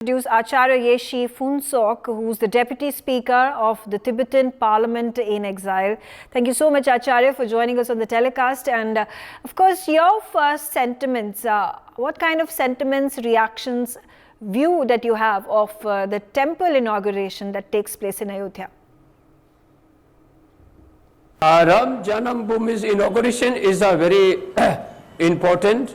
Introduce Acharya Yeshi Phuntsok, who's the Deputy Speaker of the Tibetan Parliament in Exile. Thank you so much, Acharya, for joining us on the telecast. And of course, your first sentiments, what kind of sentiments, reactions, view that you have of the temple inauguration that takes place in Ayodhya? Ram Janambhumi's inauguration is a very important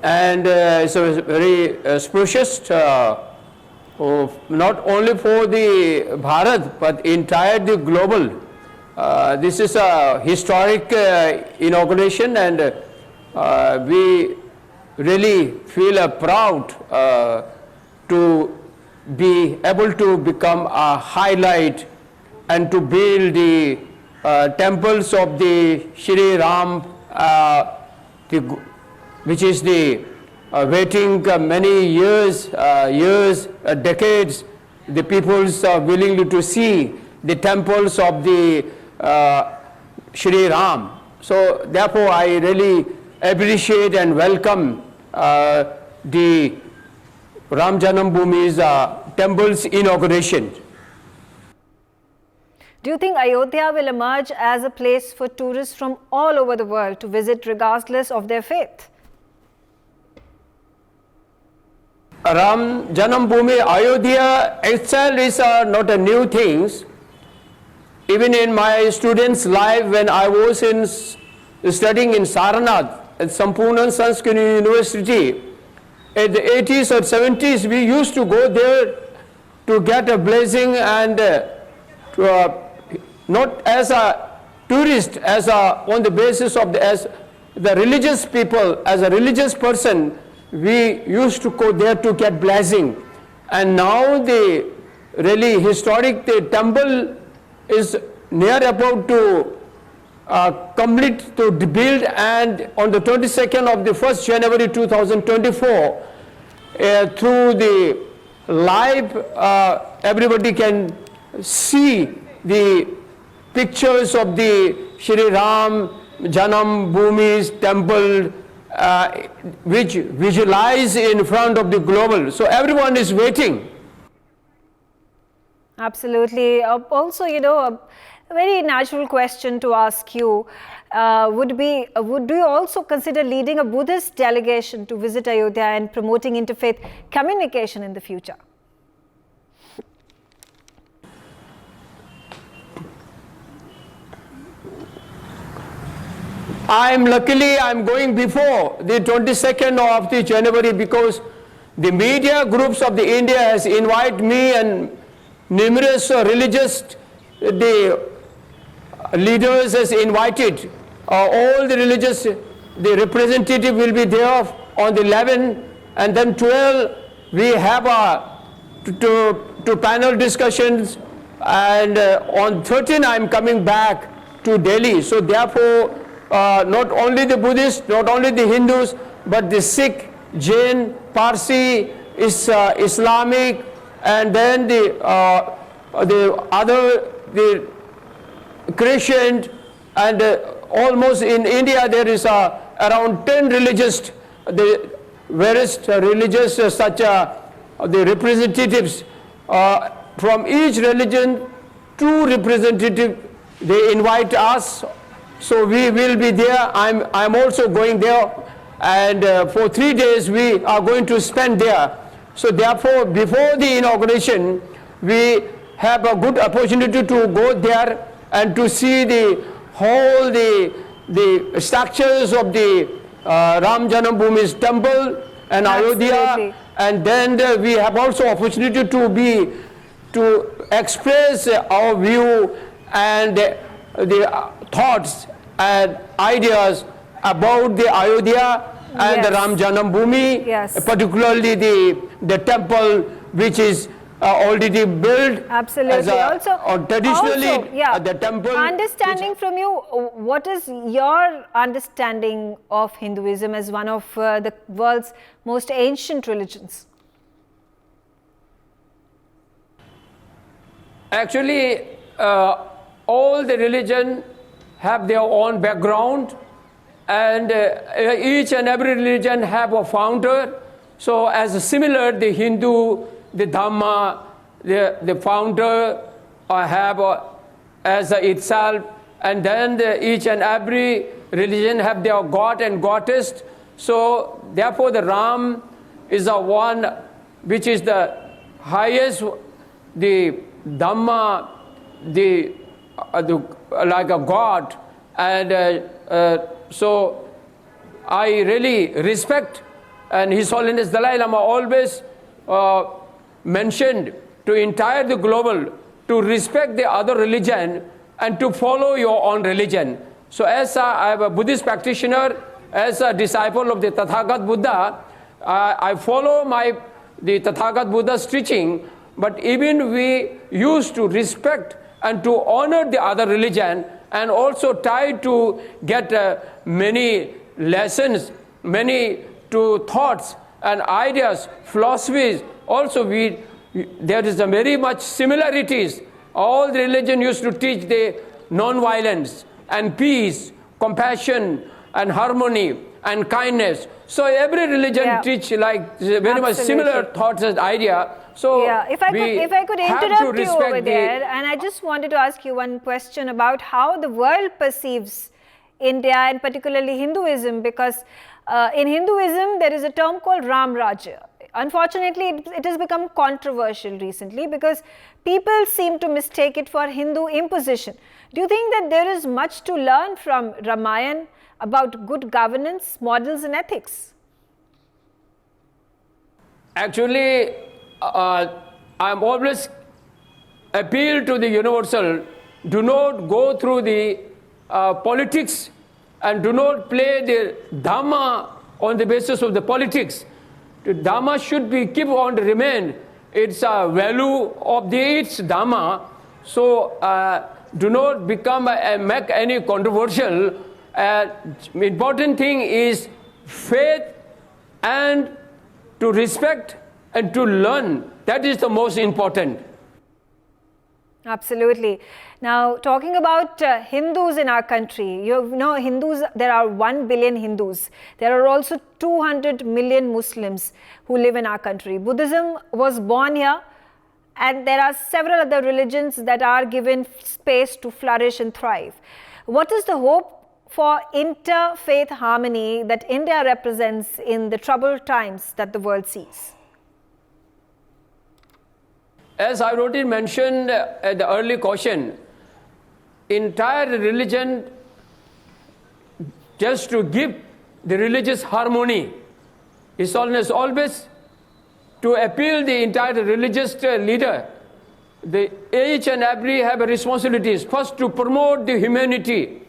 and it's a very auspicious, not only for the Bharat but entire the global. This is a historic inauguration, and we really feel proud to be able to become a highlight and to build the temples of the Shri Ram, which is the waiting many years, decades. The peoples are willing to see the temples of the Shri Ram. So therefore I really appreciate and welcome the Ram Janambhumi's temple's inauguration. Do you think Ayodhya will emerge as a place for tourists from all over the world to visit regardless of their faith? Ram Janambhumi, Ayodhya itself is not a new thing. Even in my students' life, when I was studying in Saranath at Sampurna Sanskrit University, in the 80s or 70s, we used to go there to get a blessing, and not as a tourist, on the basis of as the religious people, as a religious person, we used to go there to get blessing. And now the really historic the temple is near about to complete to build, and on the 22nd of the 1st January 2024, through the live, everybody can see the pictures of the Shri Ram Janambhumi's temple, which visualize in front of the global. So everyone is waiting. Absolutely. Also, a very natural question to ask you would you also consider leading a Buddhist delegation to visit Ayodhya and promoting interfaith communication in the future? I'm going before the 22nd of the January, because the media groups of the India has invited me, and numerous religious the leaders has invited all the religious, the representative will be there on the 11th, and then 12 we have two panel discussions, and on 13 I'm coming back to Delhi. So therefore not only the Buddhists, not only the Hindus, but the Sikh, Jain, Parsi, Islamic, and then the Christian, and almost in India there is around 10 religious, the various religious such the representatives from each religion, 2 representatives, they invite us. So we will be there. I'm also going there, and for 3 days we are going to spend there. So therefore, before the inauguration, we have a good opportunity to go there and to see the whole the structures of the Ram Janambhumi's temple and Ayodhya, and then we have also opportunity to express our view and the thoughts and ideas about the Ayodhya and the Ram Janambhumi, particularly the temple which is already built. Absolutely. Traditionally, the temple. Understanding from you, what is your understanding of Hinduism as one of the world's most ancient religions? Actually, all the religion have their own background, and each and every religion have a founder. So as similar, the Hindu, the Dhamma, the founder have as itself, and then each and every religion have their god and goddess. So therefore the Ram is the one which is the highest, the Dhamma, the like a god, and so I really respect, and His Holiness Dalai Lama always mentioned to entire the global to respect the other religion and to follow your own religion. So as I am a Buddhist practitioner, as a disciple of the Tathagat Buddha, I follow the Tathagat Buddha's teaching, but even we used to respect and to honor the other religion, and also try to get many lessons, many thoughts and ideas, philosophies. Also there is a very much similarities. All the religion used to teach the non-violence and peace, compassion and harmony and kindness. So every religion teach like very much similar thoughts and idea. So if I could interrupt you over there, and I just wanted to ask you one question about how the world perceives India and particularly Hinduism, because in Hinduism there is a term called Ram Rajya. Unfortunately, it has become controversial recently because people seem to mistake it for Hindu imposition. Do you think that there is much to learn from Ramayana about good governance, models and ethics? Actually, I'm always appeal to the universal, do not go through the politics and do not play the Dhamma on the basis of the politics. The Dhamma should be keep on to remain its value of its Dhamma. So do not become make any controversial. Important thing is faith and to respect and to learn. That is the most important. Absolutely. Now, talking about Hindus in our country, you know, Hindus, there are 1 billion Hindus. There are also 200 million Muslims who live in our country. Buddhism was born here, and there are several other religions that are given space to flourish and thrive. What is the hope for interfaith harmony that India represents in the troubled times that the world sees? As I already mentioned at the early question, entire religion just to give the religious harmony is always to appeal the entire religious leader. Each and every have a responsibilities. First, to promote the humanity,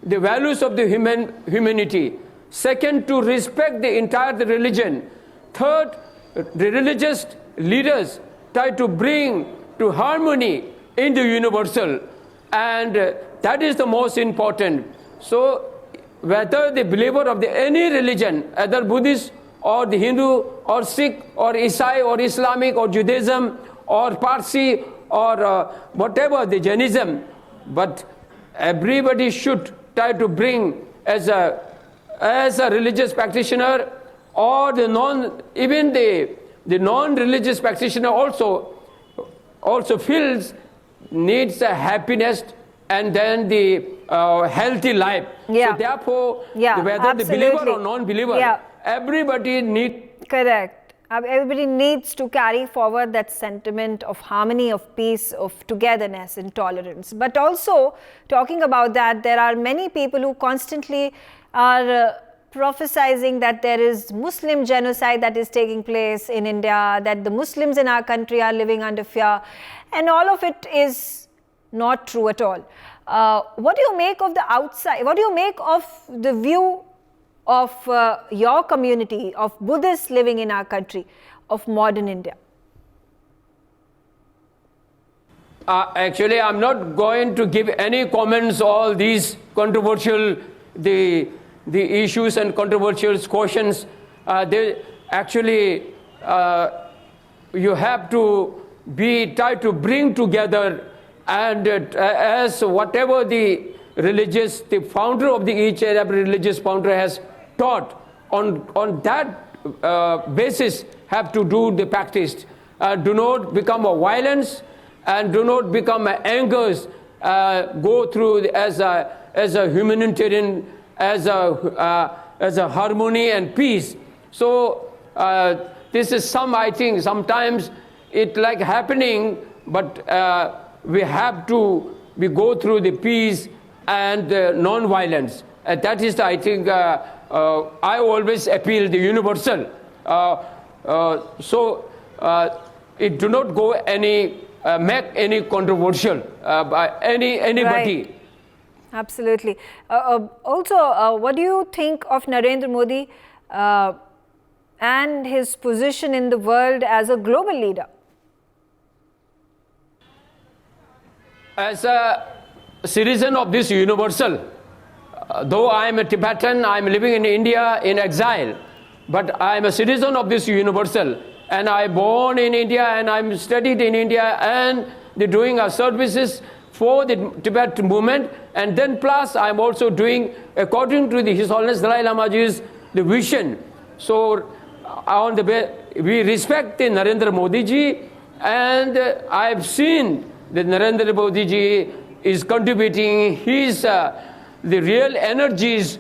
the values of the humanity. Second, to respect the entire religion. Third, the religious leaders try to bring to harmony in the universal, and that is the most important. So whether the believer of any religion, either Buddhist or the Hindu or Sikh or Isai or Islamic or Judaism or Parsi or whatever the Jainism, but everybody should try to bring as a religious practitioner or the non-religious practitioner also feels needs a happiness and then the healthy life. So therefore, whether the believer or non-believer, everybody needs. Correct. Everybody needs to carry forward that sentiment of harmony, of peace, of togetherness and tolerance. But also, talking about that, there are many people who constantly are prophesizing that there is Muslim genocide that is taking place in India, that the Muslims in our country are living under fear, and all of it is not true at all. What do you make of the outside? What do you make of the view of your community, of Buddhists living in our country, of modern India? Actually, I'm not going to give any comments on all these controversial, the issues and controversial questions. They actually, you have to try to bring together, and as whatever the founder of each and every religious founder has taught, on that basis have to do the practice. Do not become a violence and do not become angers. Go through as a humanitarian, as a harmony and peace. So this is I think sometimes it like happening, but we have to go through the peace and non-violence. That is, I think, I always appeal the universal. So it do not go make any controversial by anybody. Right. Absolutely. Also, what do you think of Narendra Modi and his position in the world as a global leader? As a citizen of this universal, though I am a Tibetan, I am living in India in exile, but I am a citizen of this universal, and I born in India and I am studied in India, and they're doing our services for the Tibet movement, and then plus I am also doing according to His Holiness Dalai Lamaji's the vision. So on the we respect the Narendra Modi ji, and I have seen that Narendra Modi ji is contributing his the real energies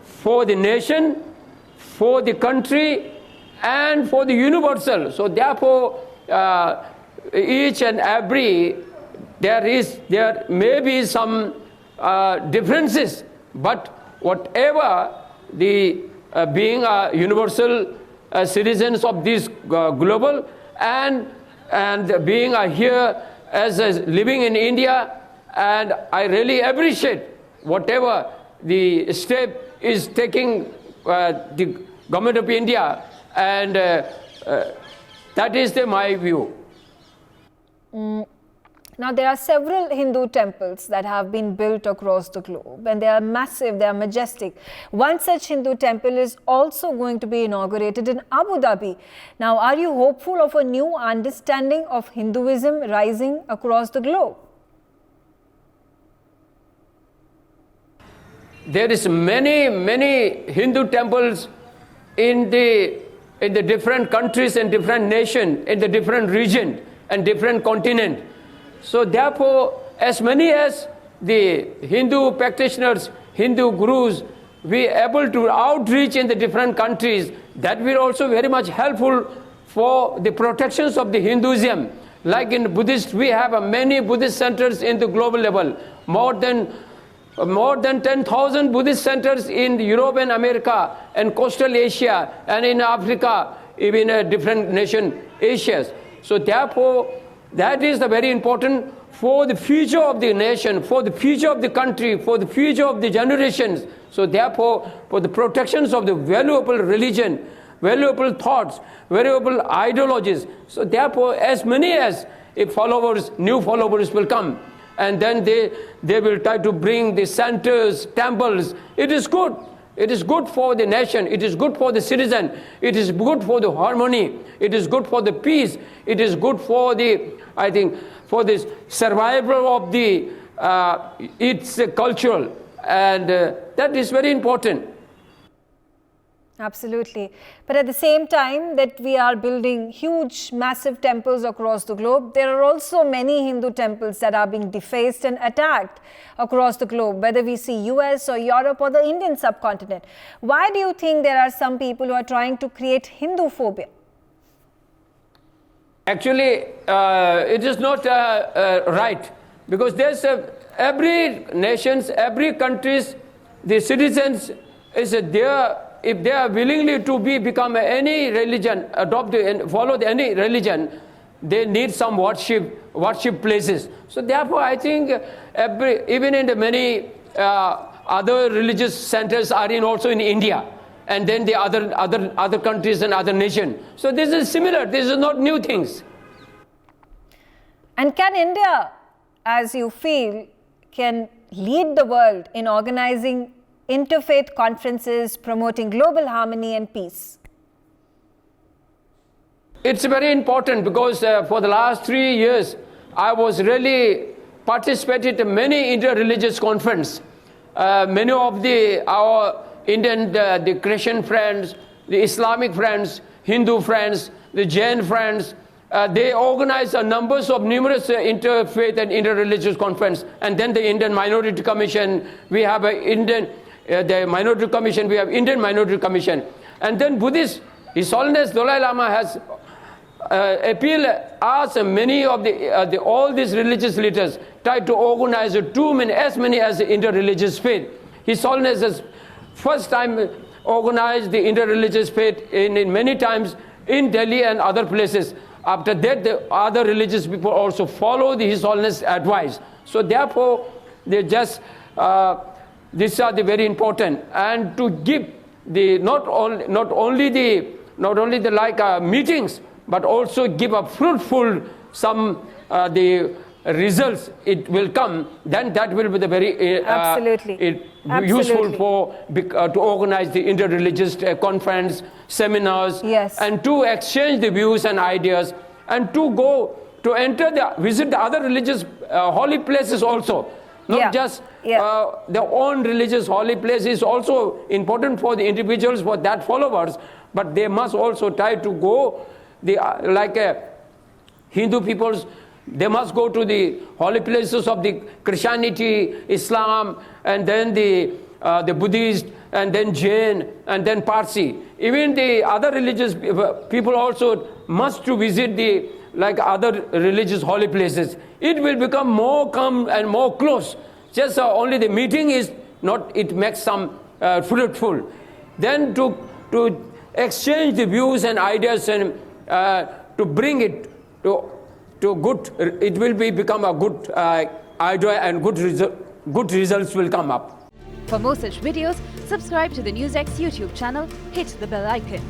for the nation, for the country, and for the universal. So therefore, each and every there may be some differences, but whatever the being a universal citizens of this global and being here as living in India, and I really appreciate whatever the step is taking the government of India, and that is my view. Now, there are several Hindu temples that have been built across the globe, and they are massive, they are majestic. One such Hindu temple is also going to be inaugurated in Abu Dhabi. Now, are you hopeful of a new understanding of Hinduism rising across the globe? There is many Hindu temples in the different countries and different nations, in the different region and different continent. So therefore, as many as the Hindu practitioners, Hindu gurus, we are able to outreach in the different countries, that will also very much helpful for the protections of the Hinduism. Like in Buddhist, we have many Buddhist centers in the global level, more than 10,000 Buddhist centers in Europe and America and coastal Asia and in Africa, even a different nation, Asia. So therefore, that is very important for the future of the nation, for the future of the country, for the future of the generations. So therefore, for the protections of the valuable religion, valuable thoughts, valuable ideologies. So therefore, as many as followers, new followers will come, and then they will try to bring the centers, temples. It is good. It is good for the nation. It is good for the citizen. It is good for the harmony. It is good for the peace. It is good for I think, for this survival of its culture, and that is very important. Absolutely. But at the same time that we are building huge, massive temples across the globe, there are also many Hindu temples that are being defaced and attacked across the globe, whether we see US or Europe or the Indian subcontinent. Why do you think there are some people who are trying to create Hinduphobia? Actually, it is not right, because there's every nations, every countries, the citizens is there. If they are willingly to become any religion, adopt and follow any religion, they need some worship places. So therefore, I think even in the many other religious centers are also in India, and then the other countries and other nations. So this is similar. This is not new things. And can India, as you feel, can lead the world in organizing interfaith conferences promoting global harmony and peace? It's very important, because for the last 3 years, I was really participated in many interreligious conference. Many of our Indian the Christian friends the Islamic friends, Hindu friends, the Jain friends, they organize numbers of numerous interfaith and interreligious conference. And then the Indian Minority Commission, we have the Minority Commission, we have Indian Minority Commission. And then Buddhist, His Holiness Dalai Lama has asked many of all these religious leaders try to organize as many as the interreligious faith. His Holiness has first time organized the interreligious faith in many times in Delhi and other places. After that, the other religious people also follow His Holiness' advice. So therefore, they just these are the very important, and to give the not only the like meetings, but also give a fruitful some the results it will come. Then that will be the very Absolutely. Useful for to organize the interreligious conference, seminars, yes, and to exchange the views and ideas, and to go to visit the other religious holy places also. Not just their own religious holy place is also important for the individuals, for that followers, but they must also try to go like Hindu peoples. They must go to the holy places of the Christianity, Islam, and then the Buddhist, and then Jain, and then Parsi. Even the other religious people also must to visit the like other religious holy places. It will become more come and more close. Just only the meeting is not. It makes some fruitful. Then to exchange the views and ideas and to bring it to good, it will become a good idea, and good results will come up. For more such videos, subscribe to the NewsX YouTube channel, hit the bell icon.